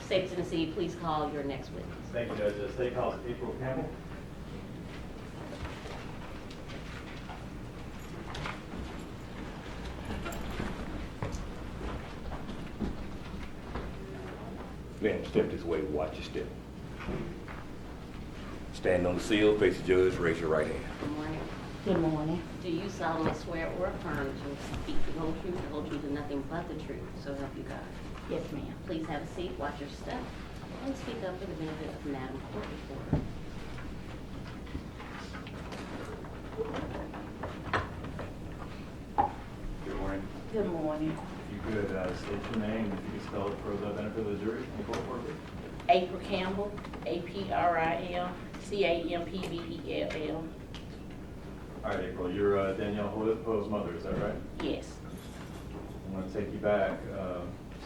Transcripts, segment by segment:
Safety in the city, please call your next witness. Thank you, Judge. The state calls April Campbell. Ma'am, step this way, watch your step. Stand on the sill, face the judge, raise your right hand. Good morning. Good morning. Do you solemnly swear or affirm that you will speak the whole truth, the whole truth, and nothing but the truth, so help you God? Yes, ma'am. Please have a seat, watch your step, and speak up for the benefit of Madam Court Reporter. Good morning. Good morning. If you could state your name, if you could spell it for the benefit of the jury and court reporter. April Campbell, April Campbell. All right, April, you're Danielle Hoyle's mother, is that right? Yes. I'm going to take you back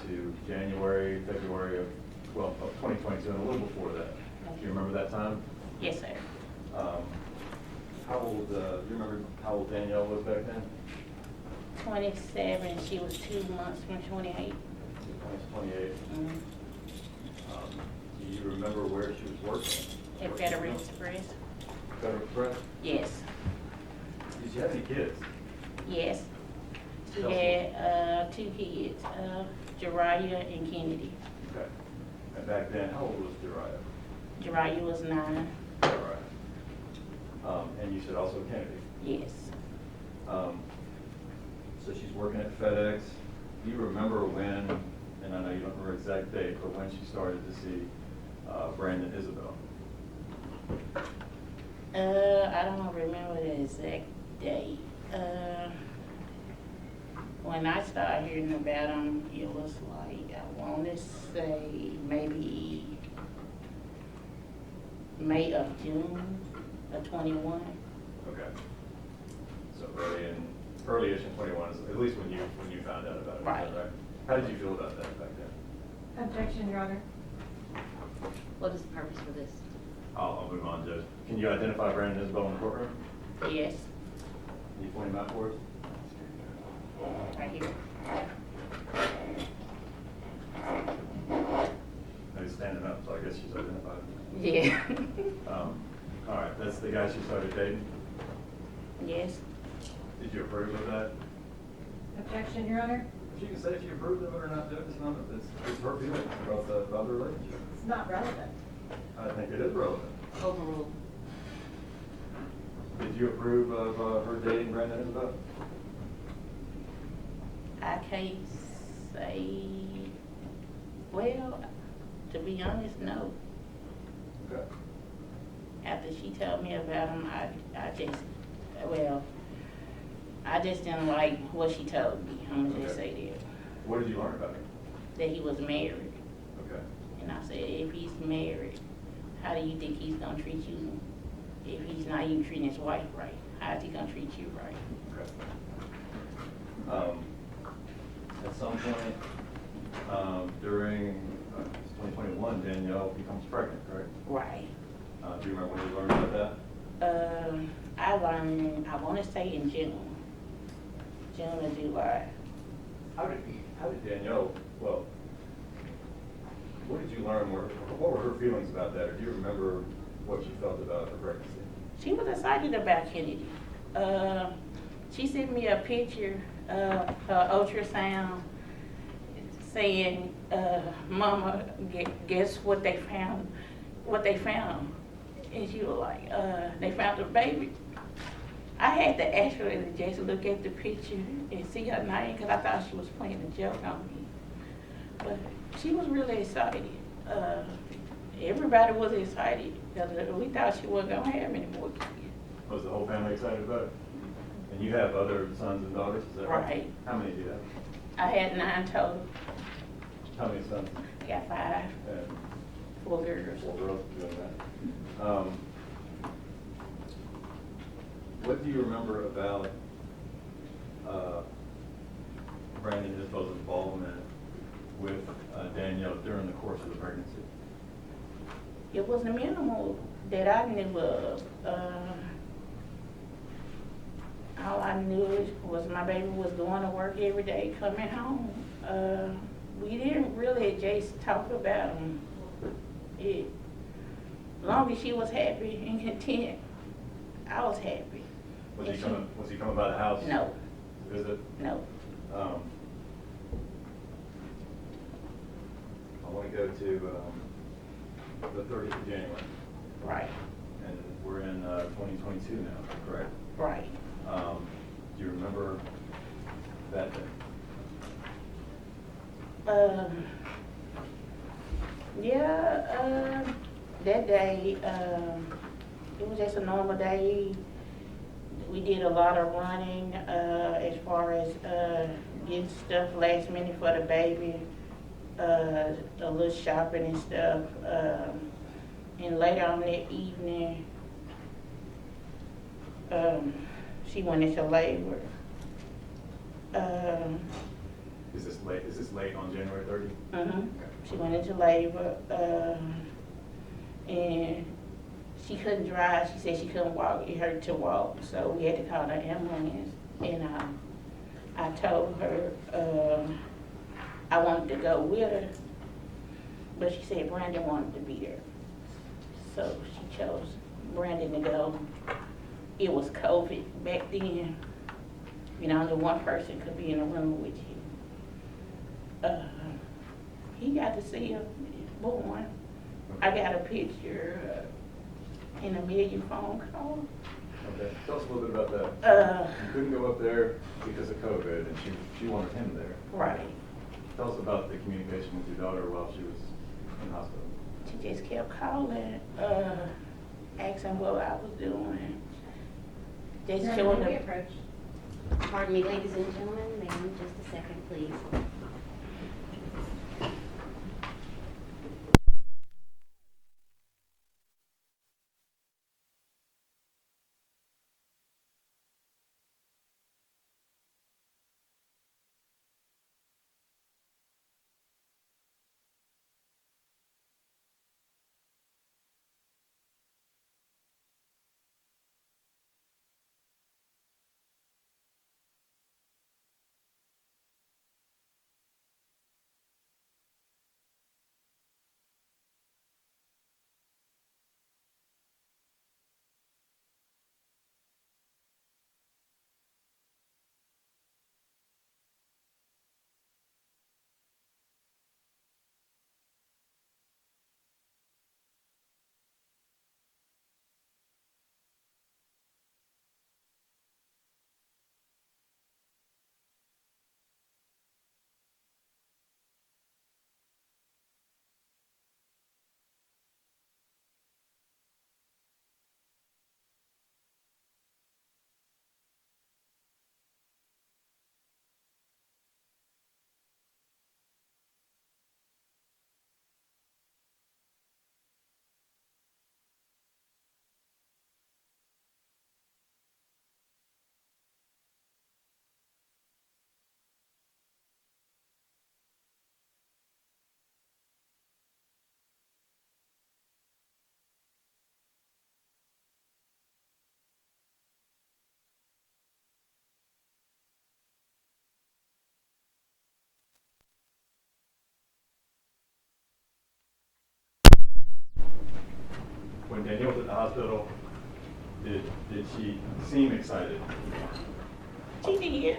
to January, February of 2022, and a little before that. Do you remember that time? Yes, sir. How old, do you remember how old Danielle was back then? 27. She was 2 months from 28. She was 28. Do you remember where she was working? At Federal Express. Federal Express? Yes. Did you have any kids? Yes. She Tell us had 2 kids, Jariah and Kennedy. Okay. And back then, how old was Jariah? Jariah was 9. All right. And you said also Kennedy. Yes. So she's working at FedEx. Do you remember when, and I know you don't remember exact date, but when she started to see Brandon Isabelle? I don't remember the exact date. When I started hearing about him, it was like, I want to say maybe May of June of 21. Okay. So early-ish in 21 is at least when you found out about it. Right. Right? How did you feel about that back then? Objection, Your Honor. What is the purpose for this? I'll move on, Judge. Can you identify Brandon Isabelle in the courtroom? Yes, Can you point him out for us? right here. He's standing up, so I guess she's identified. Yeah. All right, that's the guy she started dating. Yes. Did you approve of that? Objection, Your Honor. She can say if you approved of it or not, Judge. It's her feelings about the relationship. It's not relevant. I think it is relevant. Overruled. Did you approve of her dating Brandon Isabelle? I can't say, well, to be honest, no. Okay. After she told me about him, I just didn't like what she told me. I'm gonna just say that. What did you learn about him? That he was married. Okay. And I said, if he's married, how do you think he's gonna treat you? If he's not even treating his wife right, how is he gonna treat you right? Okay. At some point during 2021, Danielle becomes pregnant, correct? Right. Do you remember when you learned about that? I learned, I wanna say in June or July. How did Danielle, well, what did you learn, what were her feelings about that, or do you remember what she felt about her pregnancy? She was excited about Kennedy. She sent me a picture of her ultrasound saying, Mama, guess what they found? And she was like, they found a baby. I had to actually just look at the picture and see her name because I thought she was playing a joke on me. But she was really excited. Everybody was excited because we thought she wasn't going to have any more kids. Was the whole family excited about it? And you have other sons and daughters, is that right? Right. How many do you have? I had 9 total. How many sons? I got 5, And 4 girls. 4 girls doing that. What do you remember about Brandon Isabelle's involvement with Danielle during the course of the pregnancy? It was a minimal that I knew of. All I knew was my baby was going to work every day, coming home. We didn't really just talk about him. As long as she was happy and content, I was happy. Was And he coming by the house? No, To visit? no. I want to go to the 30th of January, Right, and we're in 2022 now, correct? right. Do you remember that day? Yeah, that day, it was just a normal day. We did a lot of running, as far as, getting stuff last minute for the baby, a little shopping and stuff. And later on that evening, she went into labor. Is this late on January 30th? Mhm. She went into labor, and she couldn't drive. She said she couldn't walk. It hurt to walk, so we had to call the ambulance. And I told her I wanted to go with her, but she said Brandon wanted to be there, so she chose Brandon to go. It was COVID back then, and only one person could be in a room with you. He got to see her born. I got a picture in a million phone calls. Okay, tell us a little bit about that. You couldn't go up there because of COVID, and she wanted him there. Right. Tell us about the communication with your daughter while she was in hospital. She just kept calling, asking what I was doing. Just Your showing Honor, may we her. approach? Pardon me, ladies and gentlemen, ma'am, just a second, please. When Danielle was at the hospital, did she seem excited? She did.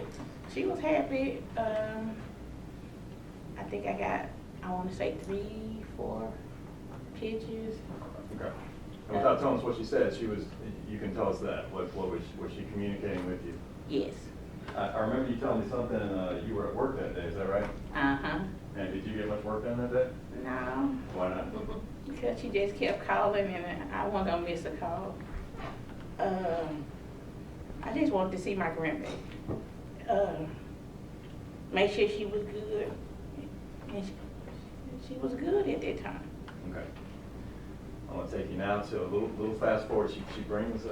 She was happy. I think I got, I want to say 3, 4 pictures. Okay. And without telling us what she said, you can tell us that. What was she communicating with you? Yes. I remember you telling me something, you were at work that day, is that right? Uh-huh. And did you get much work done that day? No, Why not? because she just kept calling and I wasn't gonna miss a call. I just wanted to see my grandbaby. Make sure she was good. And she was good at that time. Okay. I want to take you now to a little fast forward. She brings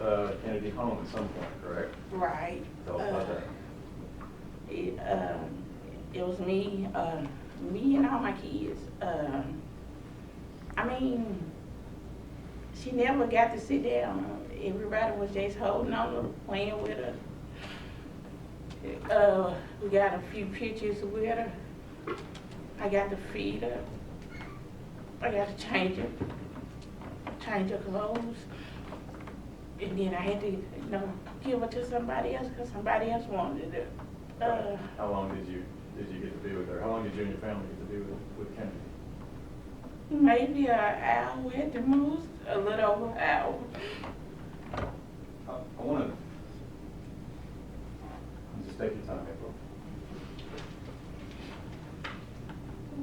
Kennedy home at some point, correct? Right. Tell us about that. It was me and all my kids. I mean, she never got to sit down. Everybody was just holding on her, playing with her. We got a few pictures with her. I got to feed her. I got to change her clothes. And then I had to, give her to somebody else because somebody else wanted it. How long did you get to be with her? How long did you and your family get to be with Kennedy? Maybe an hour at the most, a little over an hour. I want to just take your time, April.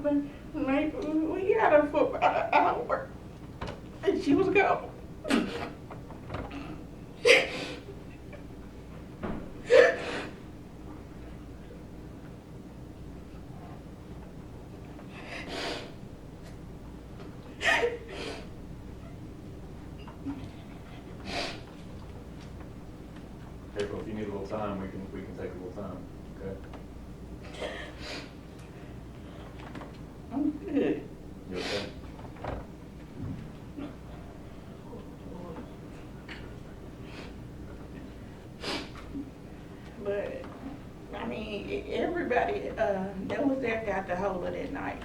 But maybe we had her for about an hour, and she was gone. April, if you need a little time, we can take a little time, okay? I'm good. You okay? But, I mean, everybody that was there got to hold her that night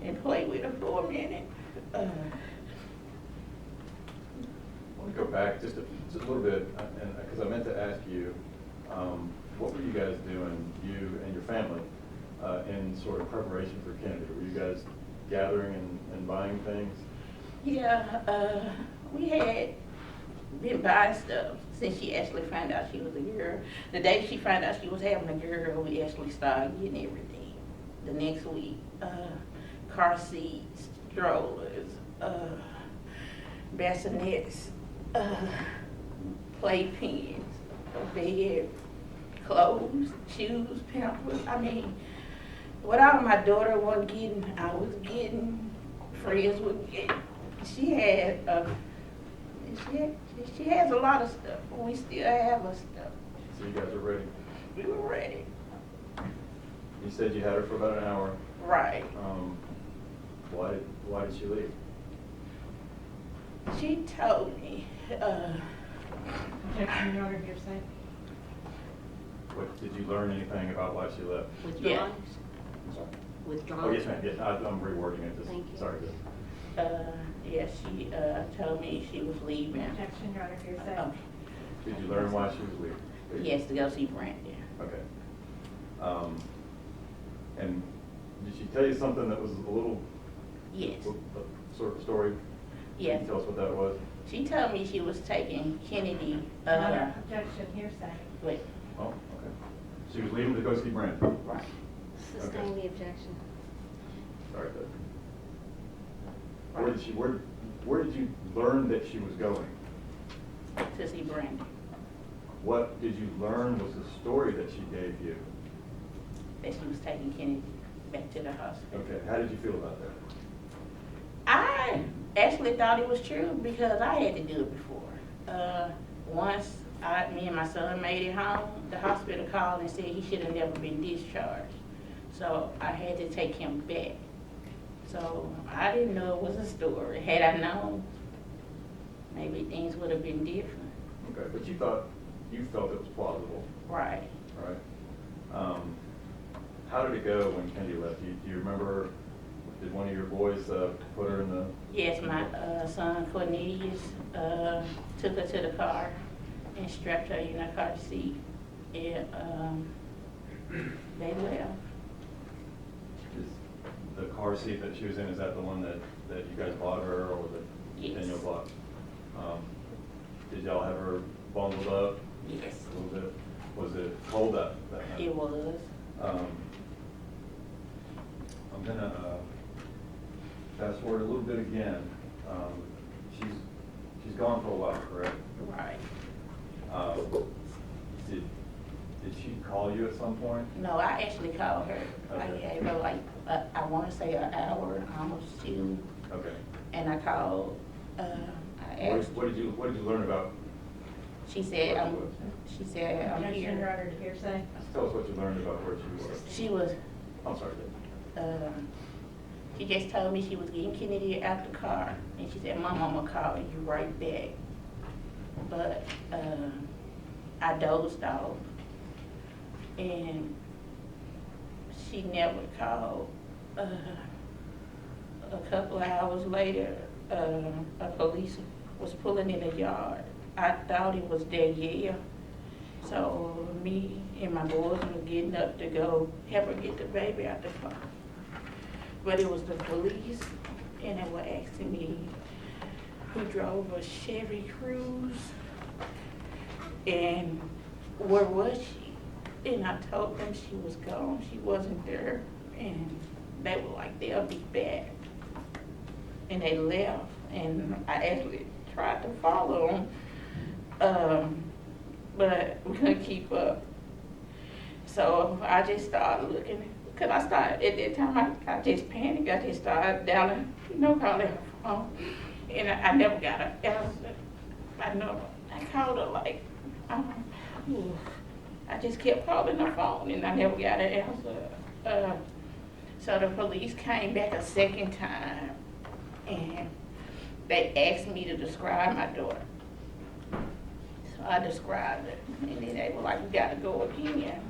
and play with her for a minute. I want to go back just a little bit, because I meant to ask you, what were you guys doing, you and your family, in sort of preparation for Kennedy? Were you guys gathering and buying things? Yeah, we had been buying stuff since she actually found out she was a girl. The day she found out she was having a girl, we actually started getting everything. The next week, car seats, strollers, bassinets, playpens, a bed, clothes, shoes, pampers. I mean, what all my daughter was getting, I was getting, friends were getting. She has a lot of stuff. We still have her stuff. So you guys are ready? We were ready. You said you had her for about an hour. Right. Why did she leave? She told me, Objection, Your Honor, hearsay. What, did you learn anything about why she left? Withdrawn? I'm sorry. Withdrawn? Oh, yes, ma'am. Yes, I'm rewording it. Just, Thank you. sorry. yeah, she told me she was leaving. Objection, Your Honor, hearsay. Okay. Did you learn why she was leaving? Yes, to go see Brandon. Okay. And did she tell you something that was a little, Yes. sort of story? Yes. Can you tell us what that was? She told me she was taking Kennedy, Your Honor, objection, hearsay. wait, Oh, okay. She was leaving to go see Brandon. right, Sustain the objection. Sorry, Doug. Where did you learn that she was going? to see Brandon. What did you learn was the story that she gave you? That she was taking Kennedy back to the hospital. Okay, how did you feel about that? I actually thought it was true because I had to do it before. Once me and my son made it home, the hospital called and said he should have never been discharged. So I had to take him back. So I didn't know it was a story. Had I known, maybe things would have been different. Okay, but you felt it was plausible, Right. right? How did it go when Kennedy left? Do you remember, did one of your boys put her in the? Yes, my son Cornelius took her to the car and strapped her in a car seat, and they left. Is the car seat that she was in, is that the one that you guys bought her, or was it Yes. Danielle bought? Did y'all have her bundled up Yes, a little bit? Was it cold that night? it was. I'm gonna fast forward a little bit again. She's gone for a while, correct? Right. Did she call you at some point? No, I actually called her. I Okay. gave her like, I want to say an hour, almost 2, Okay. and I called, I asked, What did you learn about? she said, I'm Objection, here. Your Honor, hearsay. Tell us what you learned about where she was. She was, I'm sorry, Dave. she just told me she was getting Kennedy out the car, and she said, "Mom, I'm gonna call you right back." But I dozed off, and she never called. A couple of hours later, a police was pulling in the yard. I thought it was Danielle. So me and my boys were getting up to go help her get the baby out the car. But it was the police, and they were asking me who drove a Chevy Cruze and where was she? And I told them she was gone, she wasn't there, and they were like, they'll be back. And they left, and I actually tried to follow them, but we couldn't keep up. So I just started looking, because I started, at that time, I just panicked. I just started calling her phone, and I never got her answer. I called her like, I just kept calling her phone, and I never got her answer. So the police came back a second time, and they asked me to describe my daughter. So I described it, and then they were like, we gotta go again.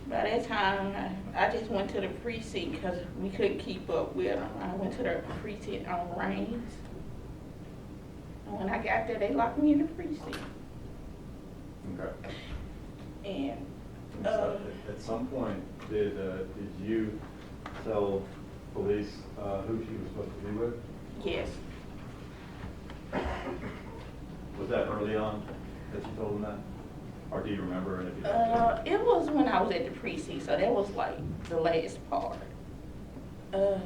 By that time, I just went to the precinct because we couldn't keep up with them. I went to the precinct on Rains. And when I got there, they locked me in the precinct. Okay. And, So at some point, did you tell police who she was supposed to be with? yes, Was that early on that you told them that? Or do you remember? And if you don't, it was when I was at the precinct, so that was like the last part. So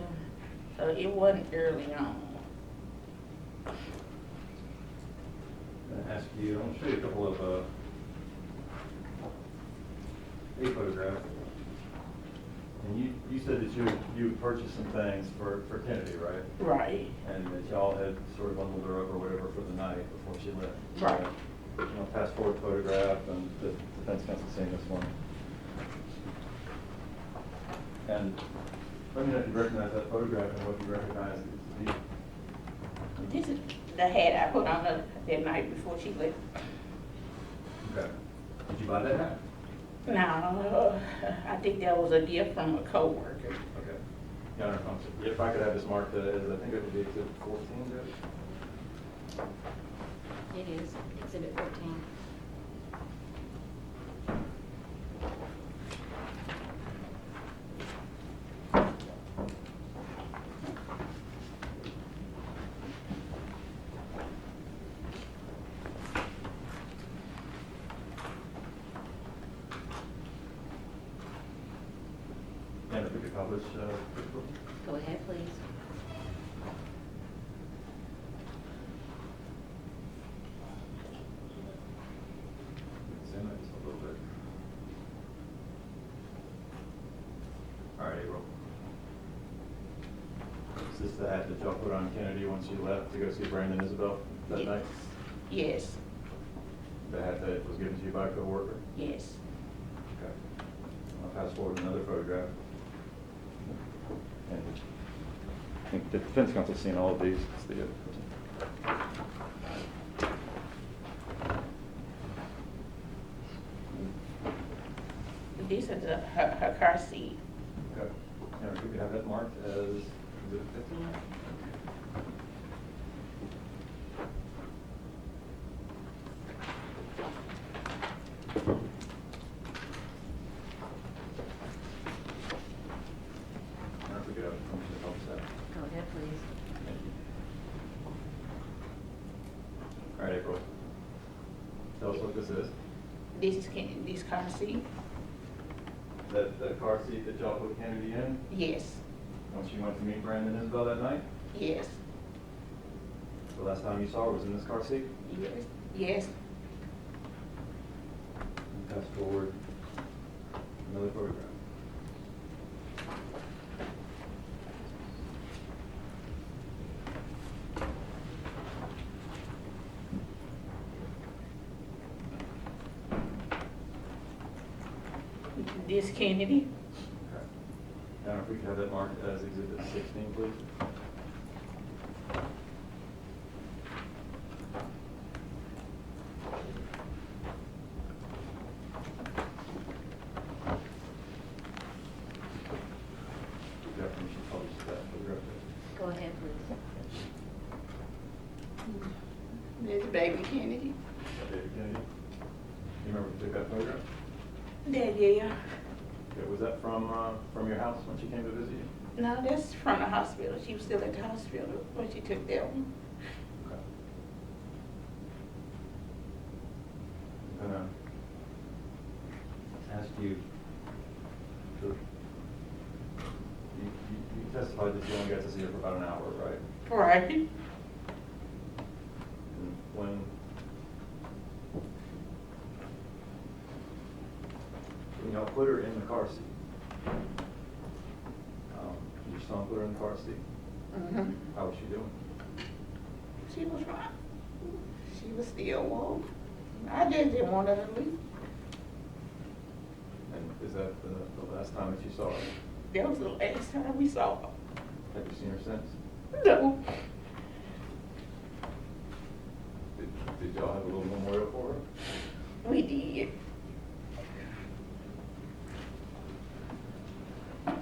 it wasn't early on. I'm gonna ask you, I'm gonna show you a couple of a photograph. And you said that you purchased some things for Kennedy, right? Right. And that y'all had sort of bundled her up or whatever for the night before she left. Right. You know, fast forward photograph, and the defense counsel seen this one. And let me know if you recognize that photograph and what you recognize it to be. This is the hat I put on her that night before she left. Okay. Did you buy that hat? No, I think that was a gift from a coworker. Okay. Yeah, no, if I could have this marked as, I think it would be exhibit 14, Judge? It is exhibit 14. And if we could publish, Go ahead, please. zoom in just a little bit. All right, April. Is this the hat that y'all put on Kennedy once you left to go see Brandon and Isabelle that Yes. night? Yes, The hat that was given to you by a coworker? yes. Okay. I'll fast forward another photograph. And I think the defense counsel's seen all of these. It's the, This is her car seat. okay. And if we could have that marked as exhibit 15? And if we could have a function to help set. Go ahead, please. Thank you. All right, April. Tell us what this is. This is this car seat. That the car seat that y'all put Kennedy in, Yes, when she went to meet Brandon and Isabelle that night? yes, The last time you saw her was in this car seat? yes, yes. And fast forward another photograph. This Kennedy. Okay. Now, if we could have that marked as exhibit 16, please. and she published that photograph. Go ahead, please. There's baby Kennedy. Baby Kennedy. You remember who took that photograph? Danielle. Okay, was that from your house when she came to visit you? No, that's from the hospital. She was still at the hospital when she took that one. Okay. I'm gonna ask you to, you testified that you only got to see her for about an hour, right? Right. And when y'all put her in the car seat, your son put her in the car seat. Mm-hmm. How was she doing? She was fine. She was still warm. I just didn't want her to leave. And is that the last time that you saw her? That was the last time we saw her. Have you seen her since? No. Did y'all have a little memorial for her? We did. I'll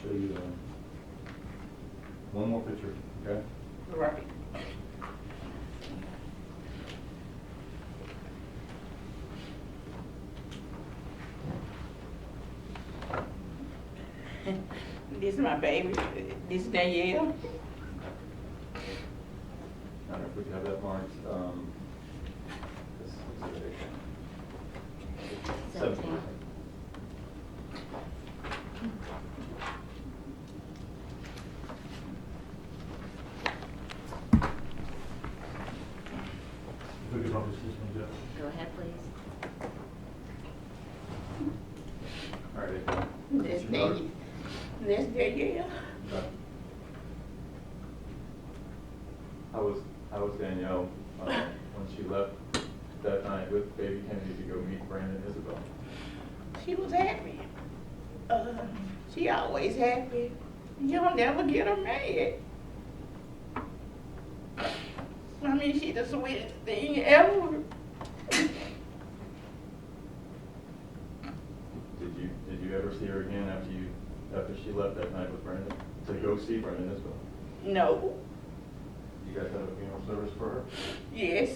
show you one more picture, okay? Right. This is my baby. This is Danielle. I don't know if we could have that marked, this exhibit. 17. If we could publish this one, Jeff. Go ahead, please. All right, April. That's Danielle. That's Danielle. Okay. How was Danielle when she left that night with baby Kennedy to go meet Brandon and Isabelle? She was happy. She always happy. You'll never get her mad. I mean, she the sweetest thing ever. Did you ever see her again after she left that night with Brandon to go see Brandon and Isabelle? No. You guys had a funeral service for her? Yes.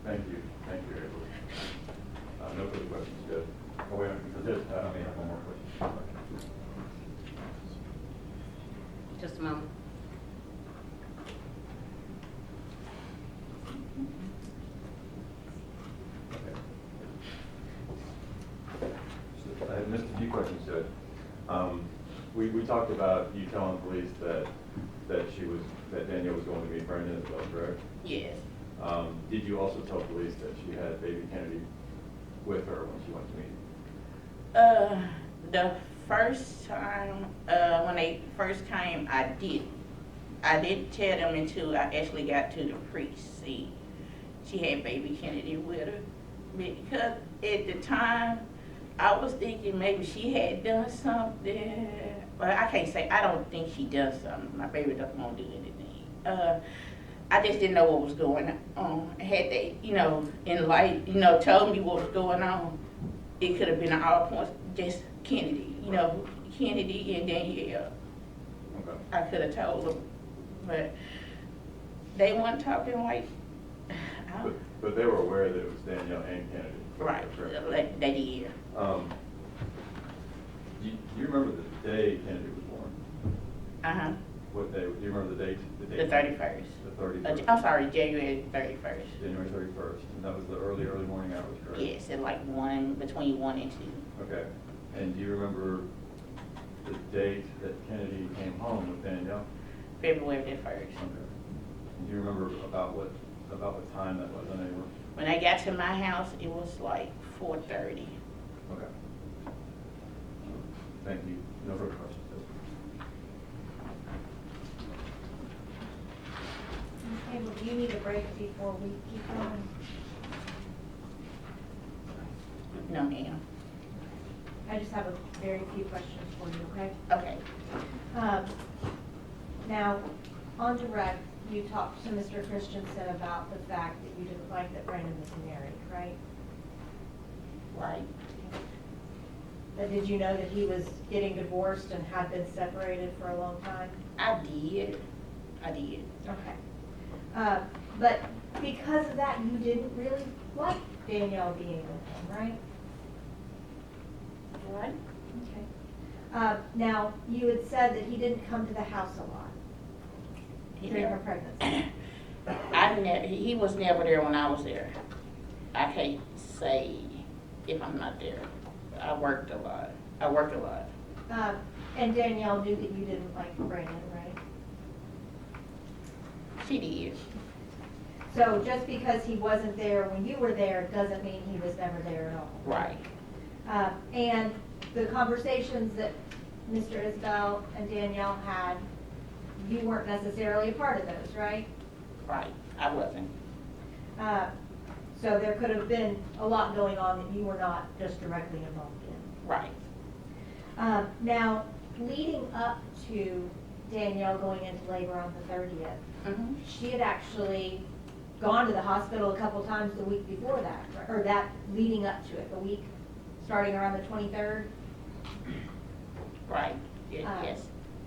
Thank you, April. No further questions, Judge. Oh, wait a minute, I may have one more question. Just a moment. I had missed a few questions, Judge. We talked about you telling police that Danielle was going to meet Brandon as well, correct? Yes. Did you also tell police that she had baby Kennedy with her when she went to meet? The first time, when they first came, I didn't tell them until I actually got to the precinct. She had baby Kennedy with her. Because at the time, I was thinking maybe she had done something. Well, I can't say, I don't think she done something. My baby doesn't want to do anything. I just didn't know what was going on. Had they, told me what was going on, it could have been an all points, just Kennedy, Kennedy and Danielle. Okay. I could have told them, but they weren't talking like, But they were aware that it was Danielle and Kennedy. right, Correct. like they did. Do you remember the day Kennedy was born? Uh-huh, What day? Do you remember the date? the 31st. The 31st. I'm sorry, January 31st. January 31st, and that was the early morning hours, correct? Yes, at like between 1 and 2. Okay. And do you remember the date that Kennedy came home with Danielle? February the 1st. Okay. And do you remember about what time that was? I know you were. When I got to my house, it was like 4:30. Okay. Thank you. No further questions. Okay, well, do you need a break before we keep going? No, ma'am. I just have a very few questions for you, okay? Okay. Now, on direct, you talked to Mr. Christensen about the fact that you didn't like that Brandon was married, right? Right. But did you know that he was getting divorced and had been separated for a long time? I did. Okay. But because of that, you didn't really like Danielle being with him, right? Right. Okay. Now, you had said that he didn't come to the house a lot during her pregnancy. He was never there when I was there. I can't say if I'm not there. I worked a lot. And Danielle knew that you didn't like Brandon, right? She did. So just because he wasn't there when you were there doesn't mean he was never there at all. Right. And the conversations that Mr. Isabelle and Danielle had, you weren't necessarily a part of those, right? Right. I wasn't. So there could have been a lot going on that you were not just directly involved in. Right. Now, leading up to Danielle going into labor on the 30th, Mm-hmm. she had actually gone to the hospital a couple times the week before that, or that leading up to it, the week starting around the 23rd. Right. Yes.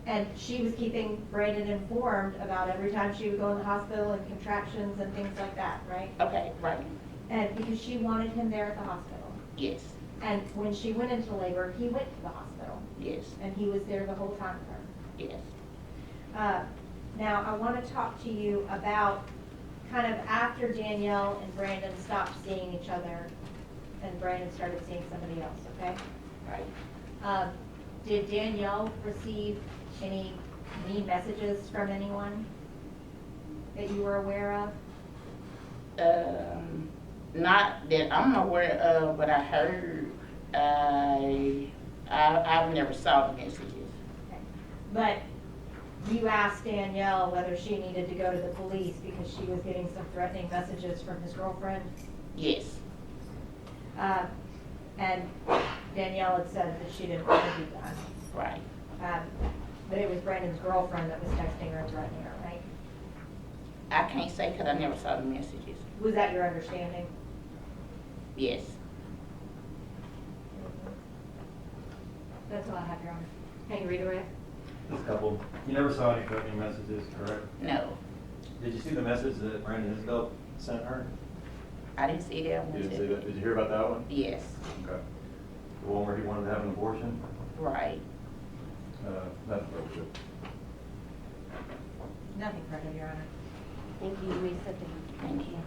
And she was keeping Brandon informed about every time she would go in the hospital and contractions and things like that, right? Okay. Right. And because she wanted him there at the hospital. Yes. And when she went into labor, he went to the hospital. Yes. And he was there the whole time with her. Yes. Now, I want to talk to you about kind of after Danielle and Brandon stopped seeing each other and Brandon started seeing somebody else, okay? Right. Did Danielle receive any mean messages from anyone that you were aware of? Not that I'm aware of, but I heard. I've never saw the messages. Okay. But you asked Danielle whether she needed to go to the police because she was getting some threatening messages from his girlfriend? Yes. And Danielle had said that she didn't want to do that. Right. But it was Brandon's girlfriend that was texting her and threatening her, right? I can't say because I never saw the messages. Was that your understanding? Yes. That's all I have, Your Honor. Can you redirect? This couple, you never saw any threatening messages, correct? No. Did you see the message that Brandon and Isabelle sent her? I didn't see that You one. didn't see that? Did you hear about that one? Yes. Okay. The one where he wanted to have an abortion? Right. That's very good. Nothing further, Your Honor. Thank you. You may sit down. Thank you.